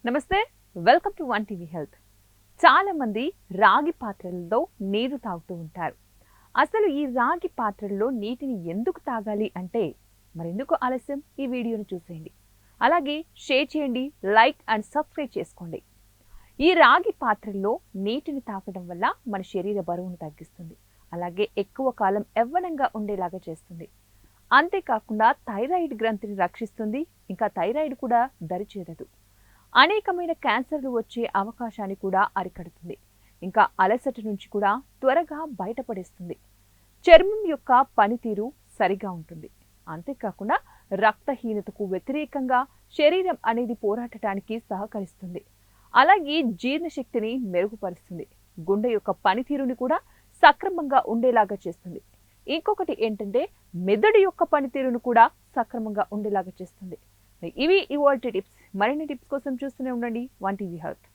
నమస్తే, welcome to one TV health. చాలా మంది రాగి పాత్రలలో నీరు తాగుతూ ఉంటారు. అసలు ఈ రాగి పాత్రల్లో నీటిని ఎందుకు తాగాలి అంటే మరెందుకు ఆలస్యం, ఈ వీడియోను చూసేయండి. అలాగే షేర్ చేయండి, లైక్ అండ్ సబ్స్క్రైబ్ చేసుకోండి. ఈ రాగి పాత్రల్లో నీటిని తాగడం వల్ల మన శరీర బరువును తగ్గిస్తుంది. అలాగే ఎక్కువ కాలం యవ్వనంగా ఉండేలాగా చేస్తుంది. అంతేకాకుండా థైరాయిడ్ గ్రంథిని రక్షిస్తుంది. ఇంకా థైరాయిడ్ కూడా దరిచేరదు. అనేకమైన క్యాన్సర్లు వచ్చే అవకాశాన్ని కూడా అరికడుతుంది. ఇంకా అలసట నుంచి కూడా త్వరగా బయటపడేస్తుంది. చర్మం యొక్క పనితీరు సరిగా ఉంటుంది. అంతేకాకుండా రక్తహీనతకు వ్యతిరేకంగా శరీరం అనేది పోరాడటానికి సహకరిస్తుంది. అలాగే జీర్ణశక్తిని మెరుగుపరుస్తుంది. గుండె యొక్క పనితీరుని కూడా సక్రమంగా ఉండేలాగా చేస్తుంది. ఇంకొకటి ఏంటంటే మెదడు యొక్క పనితీరును కూడా సక్రమంగా ఉండేలాగా చేస్తుంది. ఇవి ఇవాల్టి టిప్స్. మరిన్ని టిప్స్ కోసం చూస్తూనే ఉండండి వన్ టీవీ హెల్త్.